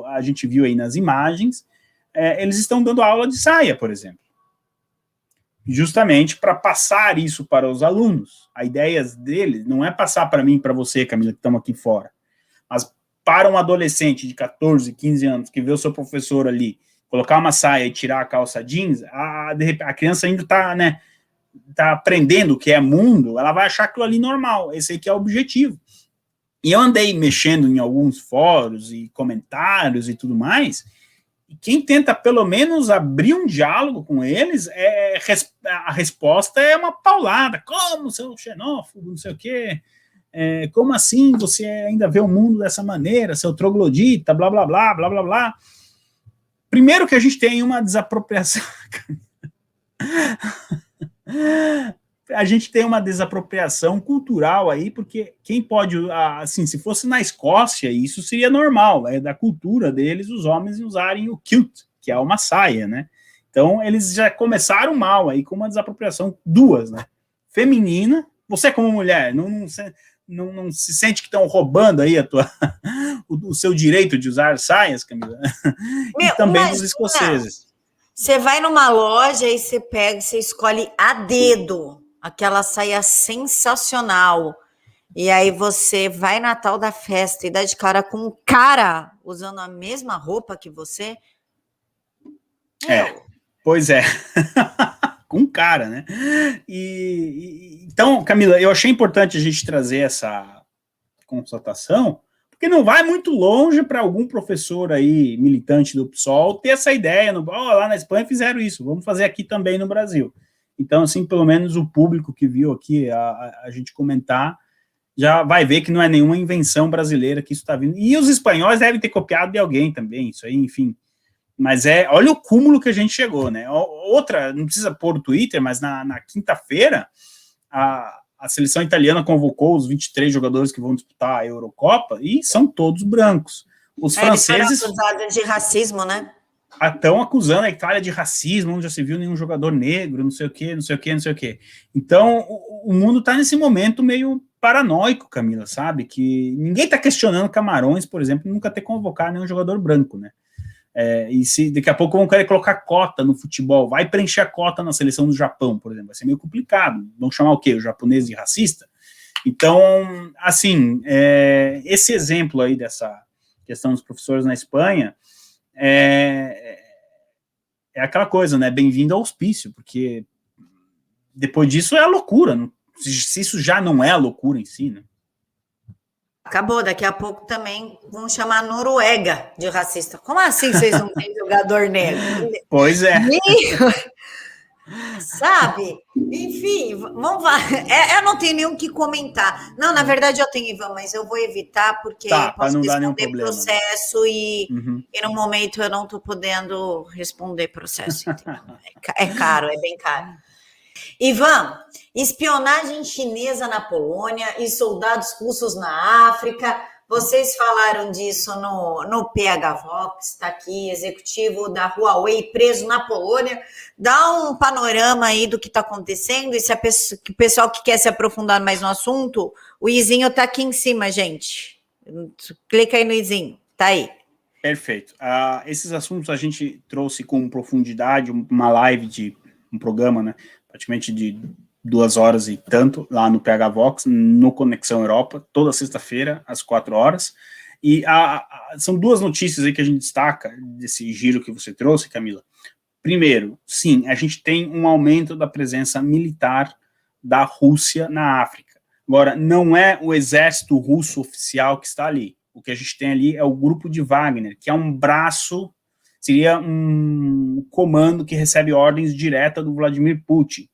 a gente viu aí nas imagens, eles estão dando aula de saia, por exemplo. Justamente para passar isso para os alunos. A ideia deles não é passar para mim e para você, Camila, que estamos aqui fora, mas para um adolescente de 14, 15 anos que vê o seu professor ali colocar uma saia e tirar a calça jeans, a criança ainda está, né, tá aprendendo o que é mundo, ela vai achar aquilo ali normal, esse aqui é o objetivo. E eu andei mexendo em alguns fóruns e comentários e tudo mais, e quem tenta pelo menos abrir um diálogo com eles, a resposta é uma paulada, como seu xenófobo, não sei o quê, como assim você ainda vê o mundo dessa maneira, seu troglodita, blá, blá, blá, blá, blá, blá. Primeiro que a gente tem uma desapropriação. A gente tem uma desapropriação cultural aí, porque quem pode, assim, se fosse na Escócia, isso seria normal, é da cultura deles os homens usarem o kilt, que é uma saia, né? Então, eles já começaram mal aí com uma desapropriação duas, né? Feminina, você como mulher, não se sente que estão roubando aí o seu direito de usar saias, Camila? E também dos escoceses. Você vai numa loja e você pega, você escolhe a dedo aquela saia sensacional. E aí você vai na tal da festa e dá de cara com um cara usando a mesma roupa que você. Pois é. Com um cara, né? Então, Camila, eu achei importante a gente trazer essa constatação, porque não vai muito longe para algum professor aí, militante do PSOL, ter essa ideia, lá na Espanha fizeram isso, vamos fazer aqui também no Brasil. Então, assim, pelo menos o público que viu aqui a gente comentar, já vai ver que não é nenhuma invenção brasileira que isso está vindo. E os espanhóis devem ter copiado de alguém também, isso aí, enfim. Mas olha o cúmulo que a gente chegou, né? Outra, não precisa pôr o Twitter, mas na quinta-feira, a seleção italiana convocou os 23 jogadores que vão disputar a Eurocopa e são todos brancos. Os franceses foram acusados de racismo, né? Estão acusando a Itália de racismo, não já se viu nenhum jogador negro, não sei o quê, não sei o quê, não sei o quê. Então, o mundo está nesse momento meio paranoico, Camila, sabe? Que ninguém está questionando Camarões, por exemplo, nunca ter convocado nenhum jogador branco, né? E se daqui a pouco vão querer colocar cota no futebol, vai preencher a cota na seleção do Japão, por exemplo, vai ser meio complicado. Vão chamar o quê? O japonês de racista? Então, assim, esse exemplo aí dessa questão dos professores na Espanha é aquela coisa, né? Bem-vindo ao hospício, porque depois disso é a loucura, se isso já não é a loucura em si, né? Acabou, daqui a pouco também vão chamar a Noruega de racista. Como assim vocês não têm jogador negro? Pois é. Sabe? Enfim, vamos lá. Eu não tenho nenhum que comentar. Não, na verdade eu tenho, Ivan, mas eu vou evitar porque posso não dar nenhum responder problema, processo e no momento eu não estou podendo responder processo. É caro, é bem caro. Ivan, espionagem chinesa na Polônia e soldados russos na África. Vocês falaram disso no PH Vox, está aqui, executivo da Huawei preso na Polônia. Dá um panorama aí do que está acontecendo e se o pessoal que quer se aprofundar mais no assunto, o Izinho está aqui em cima, gente. Clica aí no Izinho, tá aí. Perfeito. Esses assuntos a gente trouxe com profundidade, uma live de um programa, né? Praticamente de 2 horas e tanto, lá no PH Vox, no Conexão Europa, toda sexta-feira, às 4 horas. E são 2 notícias aí que a gente destaca desse giro que você trouxe, Camila. Primeiro, sim, a gente tem um aumento da presença militar da Rússia na África. Agora, não é o exército russo oficial que está ali. O que a gente tem ali é o grupo de Wagner, que é um braço, seria um comando que recebe ordens diretas do Vladimir Putin.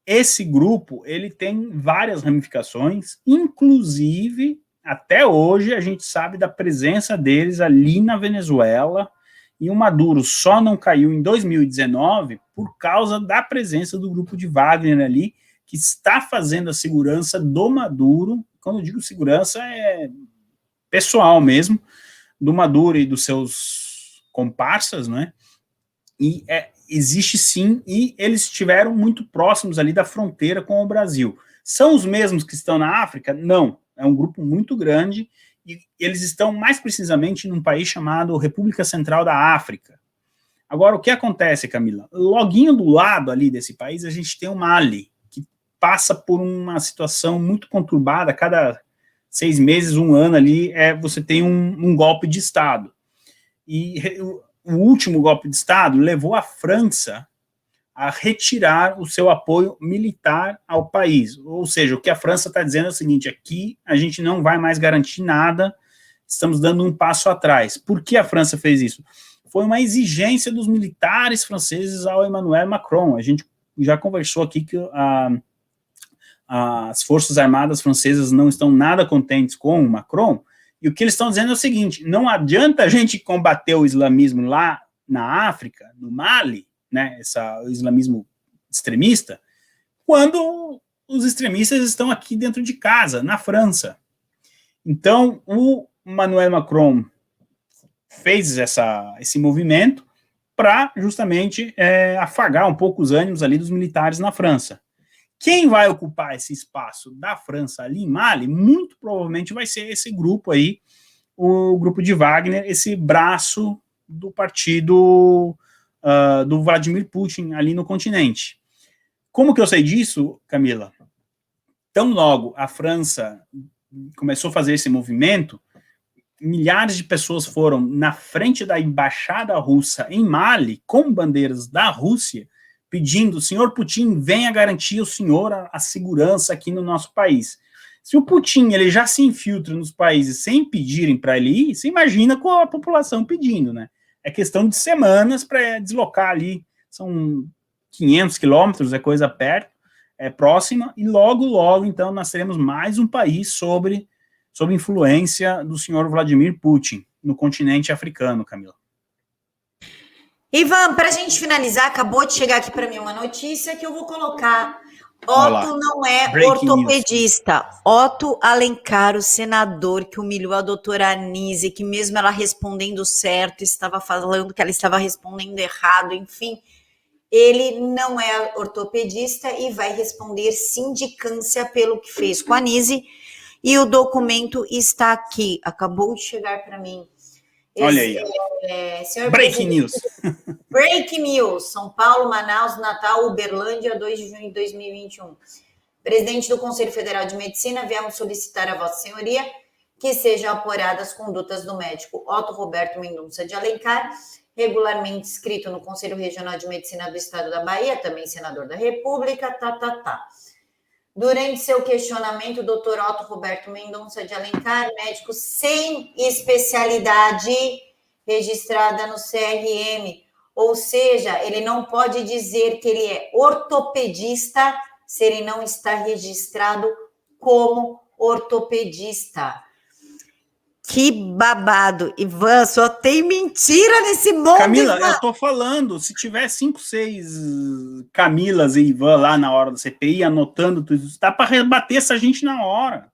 Esse grupo, ele tem várias ramificações, inclusive, até hoje, a gente sabe da presença deles ali na Venezuela, e o Maduro só não caiu em 2019 por causa da presença do grupo de Wagner ali, que está fazendo a segurança do Maduro. Quando eu digo segurança, é pessoal mesmo, do Maduro e dos seus comparsas, né? E existe sim, e eles estiveram muito próximos ali da fronteira com o Brasil. São os mesmos que estão na África? Não, é um grupo muito grande, e eles estão mais precisamente num país chamado República Central da África. Agora, o que acontece, Camila? Loguinho do lado ali desse país, a gente tem o Mali, que passa por uma situação muito conturbada, cada 6 meses, 1 ano ali, você tem um golpe de Estado. E o último golpe de Estado levou a França a retirar o seu apoio militar ao país. Ou seja, o que a França está dizendo é o seguinte: aqui a gente não vai mais garantir nada, estamos dando um passo atrás. Por que a França fez isso? Foi uma exigência dos militares franceses ao Emmanuel Macron. A gente já conversou aqui que as Forças Armadas francesas não estão nada contentes com o Macron, e o que eles estão dizendo é o seguinte: não adianta a gente combater o islamismo lá na África, no Mali, né, o islamismo extremista, quando os extremistas estão aqui dentro de casa, na França. Então, o Emmanuel Macron fez esse movimento para justamente afagar um pouco os ânimos ali dos militares na França. Quem vai ocupar esse espaço da França ali em Mali, muito provavelmente vai ser esse grupo aí, o grupo de Wagner, esse braço do partido do Vladimir Putin ali no continente. Como que eu sei disso, Camila? Tão logo a França começou a fazer esse movimento, milhares de pessoas foram na frente da embaixada russa em Mali, com bandeiras da Rússia, pedindo: senhor Putin, venha garantir o senhor a segurança aqui no nosso país. Se o Putin ele já se infiltra nos países sem pedirem para ele ir, você imagina com a população pedindo, né? É questão de semanas para deslocar ali, são 500 quilômetros, é coisa perto, é próxima, e logo, logo, então, nós teremos mais um país sob influência do senhor Vladimir Putin, no continente africano, Camila. Ivan, para a gente finalizar, acabou de chegar aqui para mim uma notícia que eu vou colocar. Otto não é ortopedista. Otto Alencar, o senador que humilhou a doutora Anísia, que mesmo ela respondendo certo, estava falando que ela estava respondendo errado, enfim. Ele não é ortopedista e vai responder sindicância pelo que fez com a Anísia. E o documento está aqui, acabou de chegar para mim. Olha aí. Breaking News. Breaking News. São Paulo, Manaus, Natal, Uberlândia, 2 de junho de 2021. Presidente do Conselho Federal de Medicina, viemos solicitar a Vossa Senhoria que sejam apuradas as condutas do médico Otto Roberto Mendonça de Alencar, regularmente inscrito no Conselho Regional de Medicina do Estado da Bahia, também senador da República, Durante seu questionamento, o doutor Otto Roberto Mendonça de Alencar, médico sem especialidade registrada no CRM, ou seja, ele não pode dizer que ele é ortopedista se ele não está registrado como ortopedista. Que babado, Ivan, só tem mentira nesse mundo. Camila, Ivan. Eu tô falando, se tiver 5, 6 Camilas e Ivan lá na hora da CPI, anotando tudo isso, dá para rebater essa gente na hora.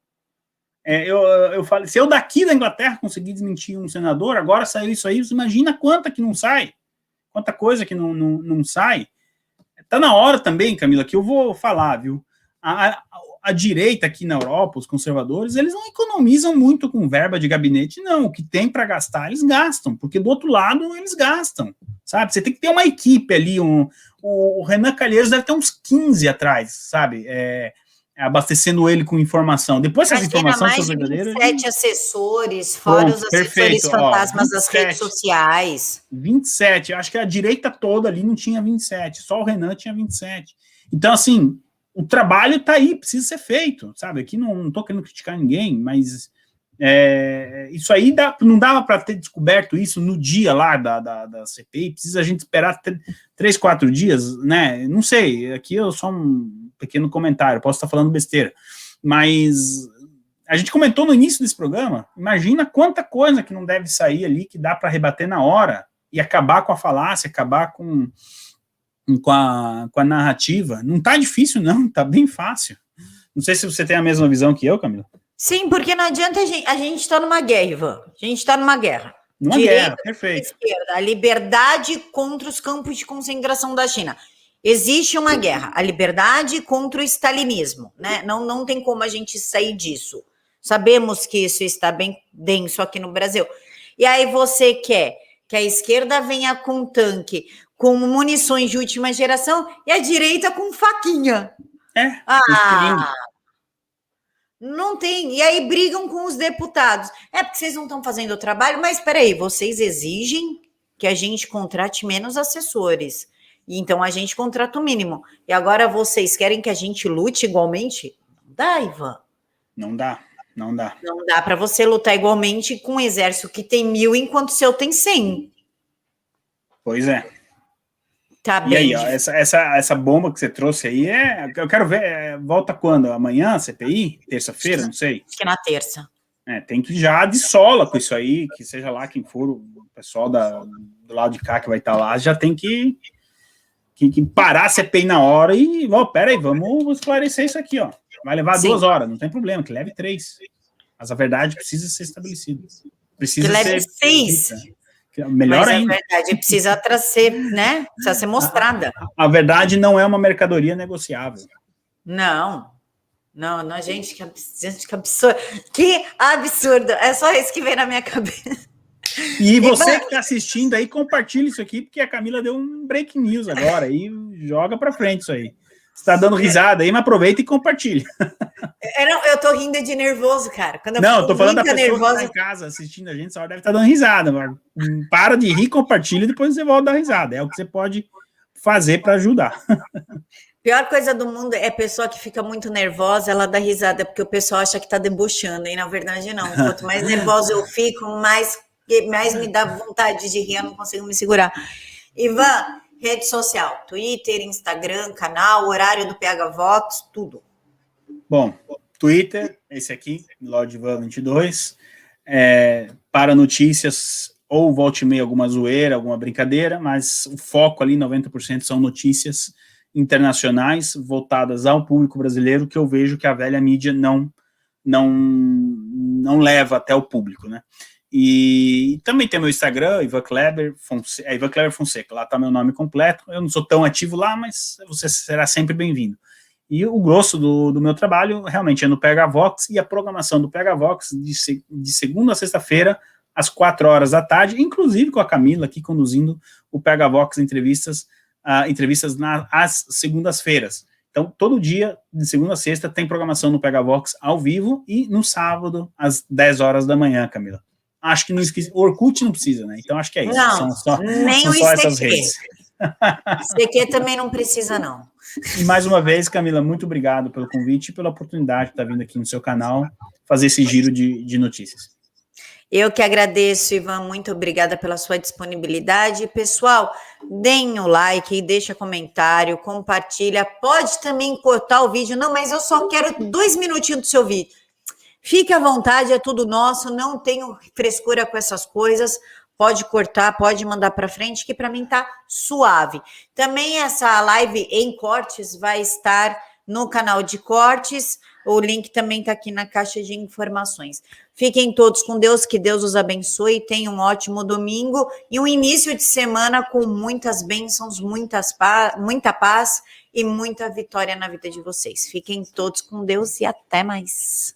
Eu falei, se eu daqui da Inglaterra conseguir desmentir um senador, agora saiu isso aí, você imagina quanta que não sai, quanta coisa que não sai. Tá na hora também, Camila, que eu vou falar, viu? A direita aqui na Europa, os conservadores, eles não economizam muito com verba de gabinete, não. O que tem para gastar, eles gastam, porque do outro lado eles gastam, sabe? Você tem que ter uma equipe ali, o Renan Calheiros deve ter uns 15 atrás, sabe? Abastecendo ele com informação. Depois essas informações são verdadeiras... 27 assessores, fora os assessores fantasmas das redes sociais. 27, acho que a direita toda ali não tinha 27, só o Renan tinha 27. Então, assim, o trabalho está aí, precisa ser feito, sabe? Aqui não estou querendo criticar ninguém, mas isso aí não dava para ter descoberto isso no dia lá da CPI, precisa a gente esperar 3, 4 dias, né? Não sei, aqui eu só um pequeno comentário, posso estar falando besteira, mas a gente comentou no início desse programa, imagina quanta coisa que não deve sair ali, que dá para rebater na hora, e acabar com a falácia, acabar com a narrativa. Não tá difícil, não, tá bem fácil. Não sei se você tem a mesma visão que eu, Camila. Sim, porque não adianta a gente está numa guerra, Ivan. A gente está numa guerra. Numa guerra, perfeito. Esquerda, a liberdade contra os campos de concentração da China. Existe uma guerra, a liberdade contra o stalinismo, né? Não tem como a gente sair disso. Sabemos que isso está bem denso aqui no Brasil. E aí você quer que a esquerda venha com tanque, com munições de última geração, e a direita com faquinha. Não tem. E aí brigam com os deputados. Porque vocês não estão fazendo o trabalho, mas espera aí, vocês exigem que a gente contrate menos assessores. E então a gente contrata o mínimo. E agora vocês querem que a gente lute igualmente? Não dá, Ivan. Não dá. Não dá para você lutar igualmente com um exército que tem 1.000 enquanto o seu tem 100. Pois é. Tá e bem. aí, ó, essa bomba que você trouxe aí eu quero ver, volta quando? Amanhã, CPI? Terça-feira? Não sei. Acho que na terça. Tem que ir já de sola com isso aí, que seja lá quem for, o pessoal do lado de cá que vai estar lá, já tem que parar a CPI na hora e, peraí, vamos esclarecer isso aqui, ó. Vai levar 2 horas, não tem problema, que leve 3. Mas a verdade precisa ser estabelecida. Precisa que leve ser 6. Melhor mas ainda. A verdade precisa ser, né? Precisa ser mostrada. A verdade não é uma mercadoria negociável. Não, gente, que absurdo. Que absurdo. É só isso que vem na minha cabeça. E você que está assistindo aí, compartilha isso aqui, porque a Camila deu um breaking news agora, e joga para frente isso aí. Você está dando risada aí, mas aproveita e compartilha. Eu tô rindo de nervoso, cara. Quando eu tô falando da pessoa nervosa... que tá em casa assistindo a gente, só deve estar dando risada. Mas para de rir, compartilha e depois você volta a dar risada. É o que você pode fazer para ajudar. Pior coisa do mundo é a pessoa que fica muito nervosa, ela dá risada, porque o pessoal acha que tá debochando, e na verdade não. Quanto mais nervosa eu fico, mais me dá vontade de rir, eu não consigo me segurar. Ivan, rede social, Twitter, Instagram, canal, horário do PH Vox, tudo. Bom, Twitter, esse aqui, LordIvan22, para notícias, ou volte e meia alguma zoeira, alguma brincadeira, mas o foco ali, 90% são notícias internacionais voltadas ao público brasileiro, que eu vejo que a velha mídia não leva até o público, né? E também tem meu Instagram, Ivan Kleber Fonseca, lá está meu nome completo. Eu não sou tão ativo lá, mas você será sempre bem-vindo. E o grosso do meu trabalho realmente é no PH Vox, e a programação do PH Vox de segunda a sexta-feira, às 4 horas da tarde, inclusive com a Camila aqui conduzindo o PH Vox entrevistas às segundas-feiras. Então, todo dia, de segunda a sexta, tem programação no PH Vox ao vivo, e no sábado, às 10 horas da manhã, Camila. Acho que não esqueci. O Orkut não precisa, né? Então acho que é isso. Não, nem são só essas redes. ICQ também não precisa, não. E mais uma vez, Camila, muito obrigado pelo convite e pela oportunidade de estar vindo aqui no seu canal fazer esse giro de notícias. Eu que agradeço, Ivan, muito obrigada pela sua disponibilidade. Pessoal, deem o like, deixa comentário, compartilha. Pode também cortar o vídeo. Não, mas eu só quero 2 minutinhos do seu vídeo. Fique à vontade, é tudo nosso, não tenho frescura com essas coisas. Pode cortar, pode mandar para frente, que para mim tá suave. Também essa live em cortes vai estar no canal de cortes. O link também está aqui na caixa de informações. Fiquem todos com Deus, que Deus os abençoe. Tenham um ótimo domingo e um início de semana com muitas bênçãos, muita paz e muita vitória na vida de vocês. Fiquem todos com Deus e até mais.